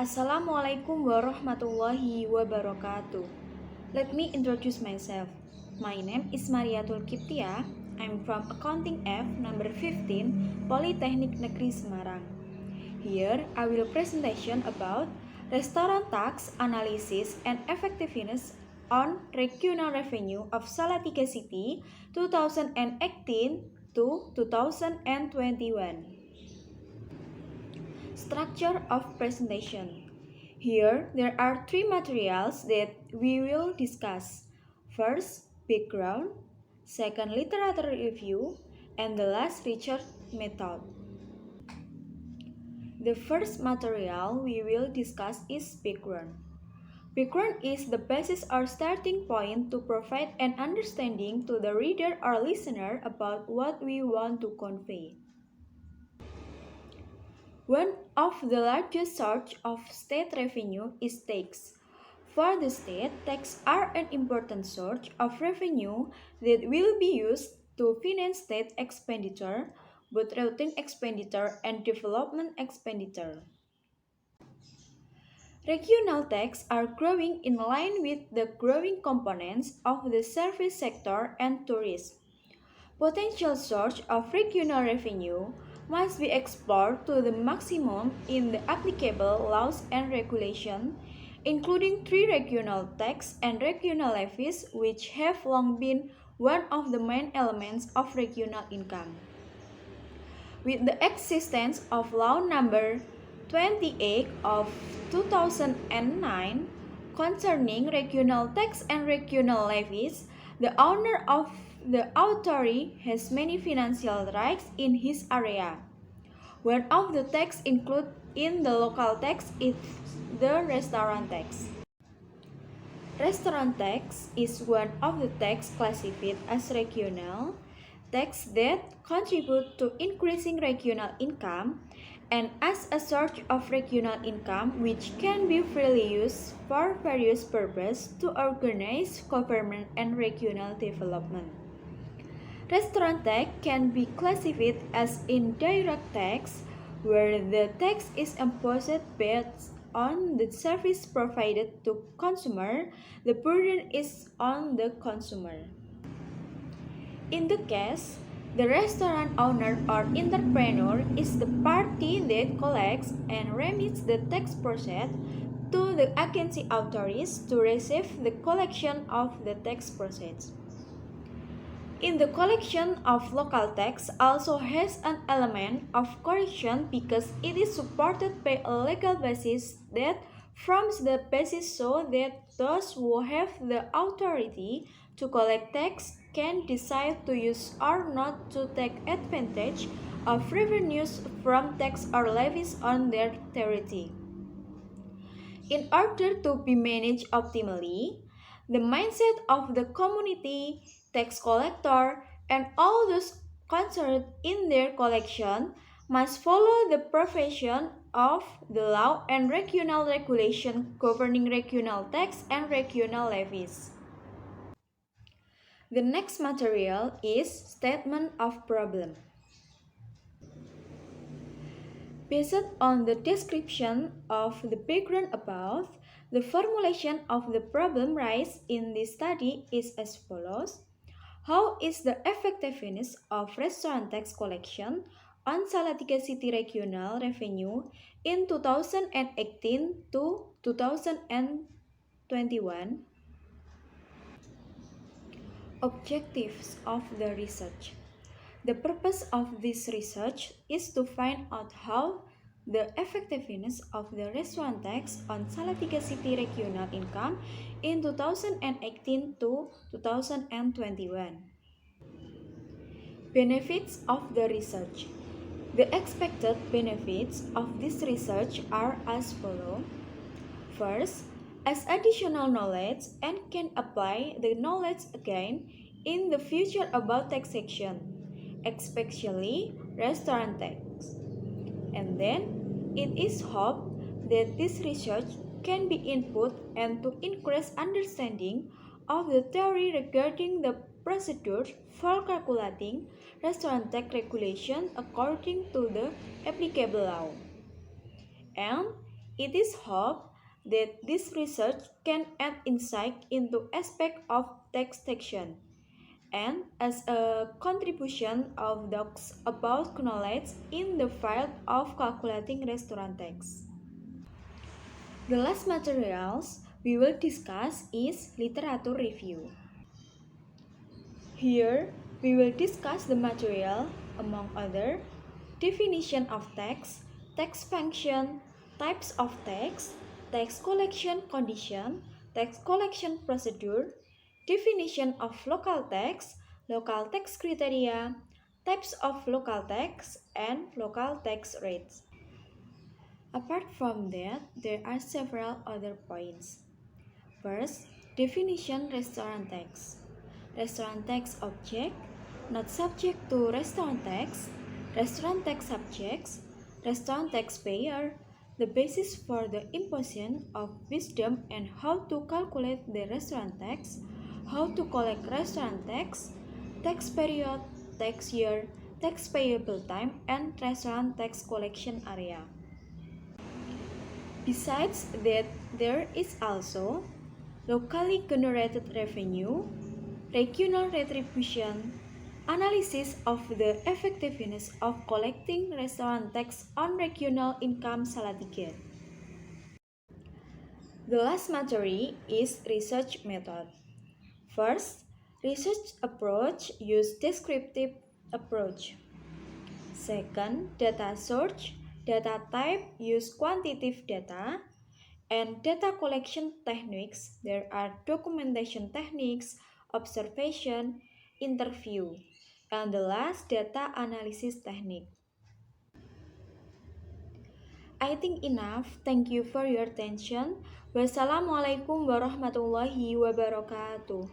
Assalamualaikum warahmatullahi wabarakatuh. Let me introduce myself. My name is Mariatul Kiptia. I'm from Accounting F number 15, Politeknik Negeri Semarang. Here I will presentation about restaurant tax analysis and effectiveness on regional revenue of Salatiga City 2018 to 2021. Structure of presentation. Here, there are three materials that we will discuss. First, background. Second, literature review. And the last, research method. The first material we will discuss is background. Background is the basis or starting point to provide an understanding to the reader or listener about what we want to convey. One of the largest sources of state revenue is tax. For the state, taxes are an important source of revenue that will be used to finance state expenditure, both routine expenditure and development expenditure. Regional taxes are growing in line with the growing components of the service sector and tourism. Potential source of regional revenue must be explored to the maximum in the applicable laws and regulations, including three regional taxes and regional levies, which have long been one of the main elements of regional income. With the existence of Law Number 28 of 2009 concerning regional tax and regional levies, the owner of the authority has many financial rights in his area. One of the taxes included in the local tax is the restaurant tax. Restaurant tax is one of the taxes classified as regional tax that contribute to increasing regional income and as a source of regional income which can be freely used for various purposes to organize government and regional development. Restaurant tax can be classified as indirect tax, where the tax is imposed based on the service provided to consumer. The burden is on the consumer. In the case, the restaurant owner or entrepreneur is the party that collects and remits the tax process to the agency authorities to receive the collection of the tax process. In the collection of local tax also has an element of correction because it is supported by a legal basis that forms the basis so that those who have the authority to collect tax can decide to use or not to take advantage of revenues from tax or levies on their territory. In order to be managed optimally, the mindset of the community, tax collector, and all those concerned in their collection must follow the provision of the law and regional regulation governing regional tax and regional levies. The next material is statement of problem. Based on the description of the background above, the formulation of the problem raised in this study is as follows. How is the effectiveness of restaurant tax collection on Salatiga City regional revenue in 2018 to 2021? Objectives of the research. The purpose of this research is to find out how the effectiveness of the restaurant tax on Salatiga City regional income in 2018 to 2021. Benefits of the research. The expected benefits of this research are as follows. First, as additional knowledge and can apply the knowledge again in the future about taxation, especially restaurant tax. And then, it is hoped that this research can be input and to increase understanding of the theory regarding the procedure for calculating restaurant tax regulation according to the applicable law. And It is hoped that this research can add insight into aspects of tax taxation and as a contribution of those about knowledge in the field of calculating restaurant tax. The last materials we will discuss is literature review. Here, we will discuss the material, among other, definition of tax, tax function, types of tax collection condition, tax collection procedure, definition of local tax criteria, types of local tax, and local tax rates. Apart from that, there are several other points. First, definition restaurant tax. Restaurant tax object, not subject to restaurant tax subjects, restaurant taxpayer, the basis for the imposition of wisdom and how to calculate the restaurant tax, how to collect restaurant tax period, tax year, tax payable time, and restaurant tax collection area. Besides that, there is also locally generated revenue, regional retribution, analysis of the effectiveness of collecting restaurant tax on regional income Salatiga. The last material is research method. First, research approach use descriptive approach. Second, data search, data type use quantitative data, and data collection techniques. There are documentation techniques, observation, interview, and the last data analysis technique. I think enough. Thank you for your attention. Wassalamualaikum warahmatullahi wabarakatuh.